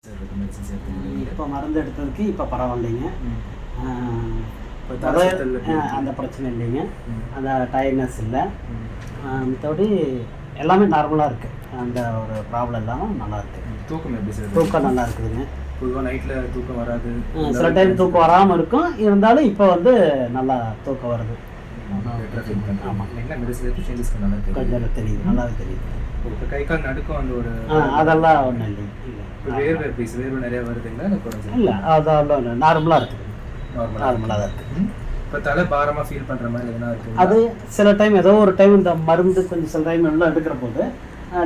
இப்போ மருந்து எடுத்ததுக்கு இப்போ பரவாயில்லைங்க. அந்த பிரச்சனை இல்லைங்க. அந்த டயர்ட்னஸ் இல்லை. மற்றபடி எல்லாமே நார்மலாக இருக்குது. அந்த ஒரு ப்ராப்ளம் இல்லாமல் நல்லா இருக்குது. தூக்கம் எப்படி சார்? தூக்கம் நல்லா இருக்குதுங்க. பொதுவாக நைட்டில் தூக்கம் வராது, சில டைம் தூக்கம் வராமல் இருக்கும். இருந்தாலும் இப்போ வந்து நல்லா தூக்கம் வருது. ஆமாம், என்ன மெடிசன் சேஞ்சஸ் நல்லா கொஞ்சம் தெரியுது, நல்லாவே தெரியுது. இப்போ கை கால் நடுக்கும் அந்த ஒரு அதெல்லாம் ஒன்றும் இல்லை. வேர்வை பீஸ் வேர்வை நிறையா வருதுங்களா? இல்லை, அதெல்லாம் நார்மலாக இருக்குது. நார்மலாக தான் இருக்குது. இப்போ தலை பாரமாக ஃபீல் பண்ணுற மாதிரி எதுனா இருக்குது? அது சில டைம் ஏதோ ஒரு டைம் இந்த மருந்து கொஞ்சம் சில டைம் உள்ள எடுக்கிற போது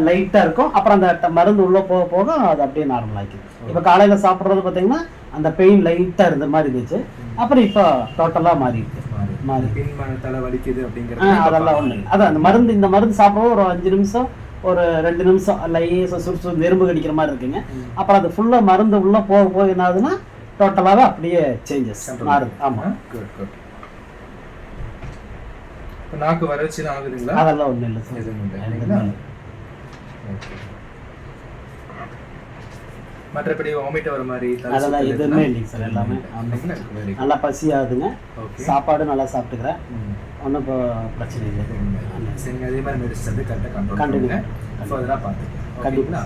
லைட்டாக இருக்கும். அப்புறம் அந்த மருந்து உள்ளே போக போக அது அப்படியே நார்மலாகிக்கும். இப்போ காலையில் சாப்பிட்றது பார்த்தீங்கன்னா அந்த பெயின் லைட்டாக இருந்த மாதிரி இருந்துச்சு. அப்புறம் இப்போ டோட்டலாக மாறிடுச்சு. மாறி பின் தலை வலிக்குது அப்படிங்கிறது அதெல்லாம் ஒன்று இல்லை. அதான் அந்த மருந்து, இந்த மருந்து சாப்பிட்றது ஒரு 5 நிமிஷம் ஒரு 2 நிமிஷம் சுறுசுறு நெரும்பு கடிக்கிற மாதிரி இருக்குங்க. அப்புறம் அது ஃபுல்லாக மருந்து உள்ளே போக போக என்ன ஆகுதுன்னா டோட்டலாகவே அப்படியே சேஞ்சஸ் மாறுது. ஆமாம், குட் குட். இப்போ நாக்கு வறட்சி தான் ஆகுதுங்களா? அதெல்லாம் ஒன்றும் இல்லை சார். எதுவும் மற்றபடி வாமிட் வர மாதிரி அதெல்லாம் எதுவுமே இல்லைங்க சார். எல்லாமே நல்லா பசி ஆகுதுங்க. சாப்பாடு நல்லா சாப்பிட்டுக்கிறேன். ஒன்றும் இப்போ பிரச்சனை இல்லை. சரிங்க, அதே மாதிரி மெடிசன் வந்து கரெக்டாக கண்ட்ரோல் பண்ணுங்க. ஃபர்தராக பார்த்துக்கலாம். கண்டிப்பாக.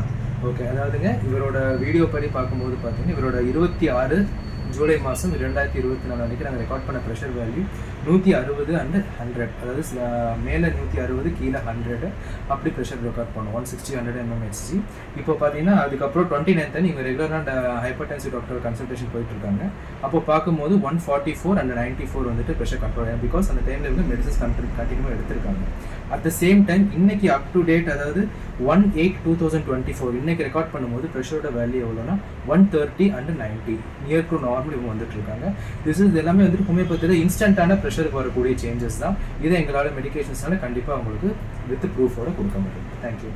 ஓகே, அதாவதுங்க இவரோட வீடியோ படி பார்க்கும்போது பார்த்தீங்கன்னா இவரோட 26 ஜூலை மாதம் 2024 அன்றைக்கி நாங்கள் ரெக்கார்ட் பண்ண ப்ரெஷர் வேல்யூ 160 and 100. அதாவது மேலே 160 கீழே 100 அப்படி ப்ரெஷர் ரெக்கார்ட் பண்ணோம். 160 100 mmHg. இப்போ பார்த்தீங்கன்னா அதுக்கப்புறம் 29th இவங்க ரெகுலராக ஹைப்பர் டென்சிவ் டாக்டர் கன்சல்டேஷன் போயிட்டுருக்காங்க. அப்போ பார்க்கும்போது 144 and 94 வந்துட்டு ப்ரெஷர் கண்ட்ரோல் ஆகும். பிகாஸ் அந்த டைமில் இவங்க மெடிசன்ஸ் கண்டினியூவாக எடுத்திருக்காங்க. அட் த சேம் டைம் இன்னைக்கு அப் டு டேட், அதாவது 1/8/2024 இன்னைக்கு ரெக்கார்ட் பண்ணும்போது ப்ரெஷரோட வேல்யூ எவ்வளோனா 130 and 90 நியர் டு நார்மல் இவங்க வந்துட்டு இருக்காங்க. இது எல்லாமே வந்துட்டு ஹோமியோபதியில் இன்ஸ்டன்டான ப்ரெஷருக்கு வரக்கூடிய சேஞ்சஸ் தான். இதை எங்களால் மெடிக்கேஷன்ஸ்னால கண்டிப்பாக உங்களுக்கு வித் ப்ரூஃபோட கொடுக்க முடியும். தேங்க்யூ.